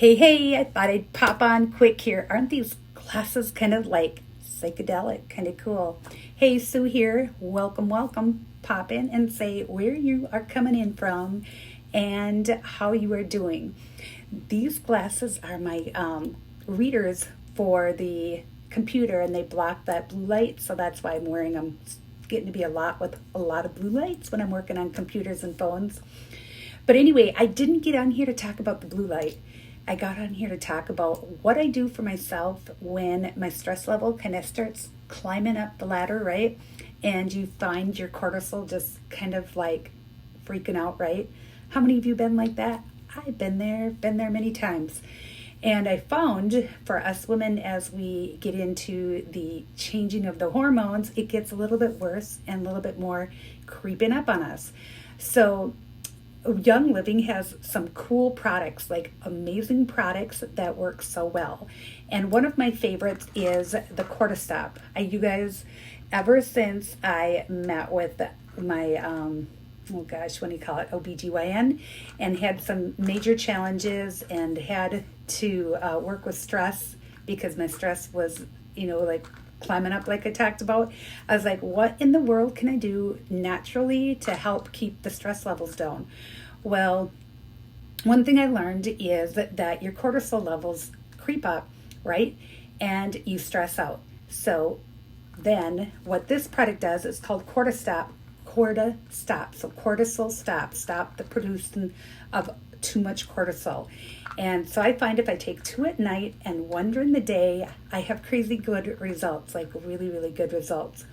Hey, I thought I'd pop on quick here. Aren't these glasses kind of like psychedelic, kind of cool? Hey, Sue here. Welcome. Pop in and say where you are coming in from and how you are doing. These glasses are my readers for the computer, and they block that blue light, so that's why I'm wearing them. It's getting to be a lot with a lot of blue lights when I'm working on computers and phones. But anyway, I didn't get on here to talk about the blue light. I got on here to talk about what I do for myself when my stress level kind of starts climbing up the ladder, right? And you find your cortisol just kind of like freaking out, right? How many of you been like that? I've been there many times. And I found for us women, as we get into the changing of the hormones, it gets a little bit worse and a little bit more creeping up on us. So Young Living has some cool products, like amazing products that work so well. And one of my favorites is the Corte Stop. You guys, ever since I met with my, what do you call it, OBGYN, and had some major challenges and had to work with stress because my stress was, like climbing up like I talked about. I was like, what in the world can I do naturally to help keep the stress levels down? Well, one thing I learned is that your cortisol levels creep up, right? And you stress out. So then what this product does is called Corte Stop. So cortisol stop the producing of too much cortisol. And so I find if I take 2 at night and 1 during the day, I have crazy good results, like really, really good results.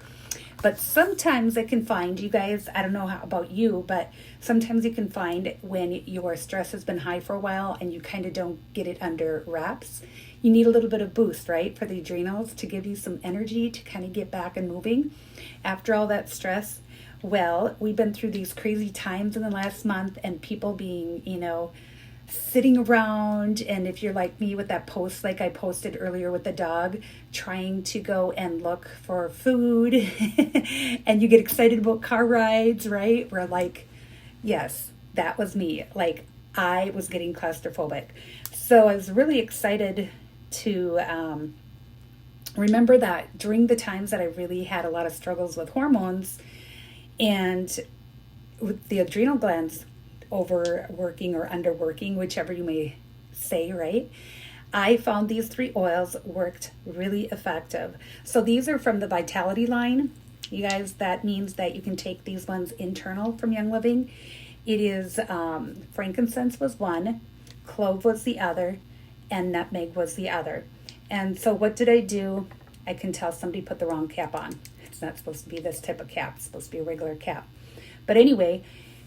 But sometimes I can find, you guys, I don't know how about you, but sometimes you can find when your stress has been high for a while and you kind of don't get it under wraps, you need a little bit of boost, right, for the adrenals to give you some energy to kind of get back and moving after all that stress. Well, we've been through these crazy times in the last month, and people being, sitting around, and if you're like me with that post like I posted earlier with the dog, trying to go and look for food and you get excited about car rides, right? We're like, yes, that was me. Like, I was getting claustrophobic. So I was really excited to remember that during the times that I really had a lot of struggles with hormones and with the adrenal glands overworking or underworking, whichever you may say, right? I found these 3 oils worked really effective. So these are from the Vitality line. You guys, that means that you can take these ones internal from Young Living. It is frankincense was one, clove was the other, and nutmeg was the other. And so what did I do? I can tell somebody put the wrong cap on. It's not supposed to be this type of cap. It's supposed to be a regular cap. But anyway,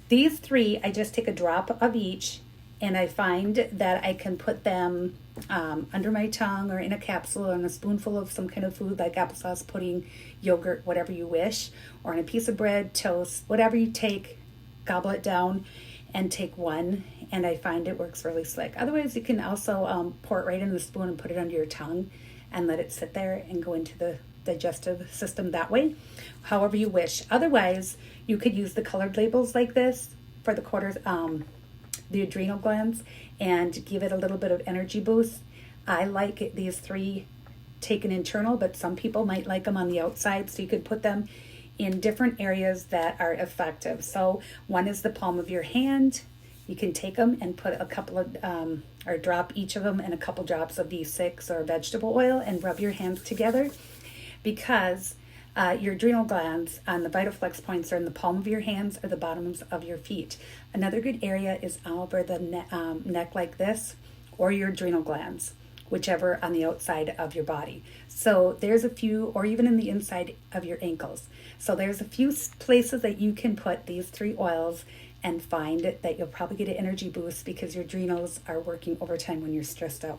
these 3, I just take a drop of each, and I find that I can put them under my tongue or in a capsule or in a spoonful of some kind of food like applesauce, pudding, yogurt, whatever you wish, or in a piece of bread, toast, whatever you take, gobble it down and take 1, and I find it works really slick. Otherwise, you can also pour it right in the spoon and put it under your tongue and let it sit there and go into the digestive system that way, however you wish. Otherwise, you could use the colored labels like this for the adrenal glands and give it a little bit of energy boost. I like these 3 taken internal, but some people might like them on the outside, so you could put them in different areas that are effective. So one is the palm of your hand. You can take them and put a couple of, or drop each of them in a couple drops of B6 or vegetable oil and rub your hands together, because your adrenal glands on the vital flex points are in the palm of your hands or the bottoms of your feet. Another good area is over the neck like this, or your adrenal glands, whichever on the outside of your body. So there's a few, or even in the inside of your ankles. So there's a few places that you can put these 3 oils and find that you'll probably get an energy boost because your adrenals are working overtime when you're stressed out.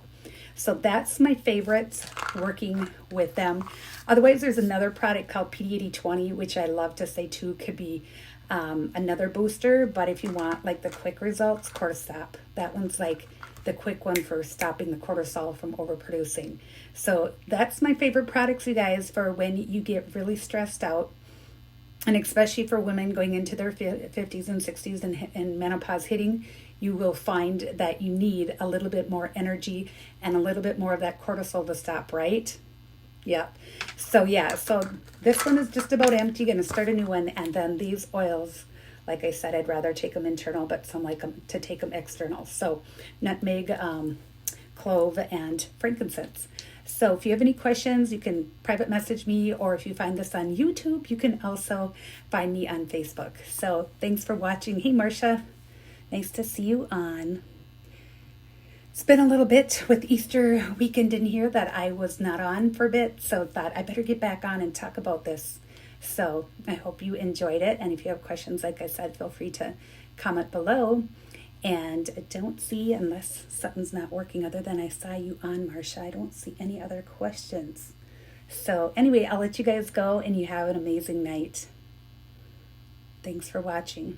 So that's my favorites, working with them. Otherwise, there's another product called PD8020, which I love to say too could be another booster. But if you want like the quick results, Corte Stop. That one's like the quick one for stopping the cortisol from overproducing. So that's my favorite products, you guys, for when you get really stressed out. And especially for women going into their 50s and 60s and menopause hitting, you will find that you need a little bit more energy and a little bit more of that cortisol to stop, right? Yep. So yeah, so this one is just about empty. Going to start a new one, and then these oils, like I said, I'd rather take them internal, but some like them to take them external. So nutmeg, clove, and frankincense. So if you have any questions, you can private message me, or if you find this on YouTube, you can also find me on Facebook. So thanks for watching. Hey, Marcia, nice to see you on. It's been a little bit with Easter weekend in here that I was not on for a bit, so thought I better get back on and talk about this. So I hope you enjoyed it, and if you have questions, like I said, feel free to comment below. And don't see, unless something's not working other than I saw you on, Marcia, I don't see any other questions. So anyway, I'll let you guys go, and you have an amazing night. Thanks for watching.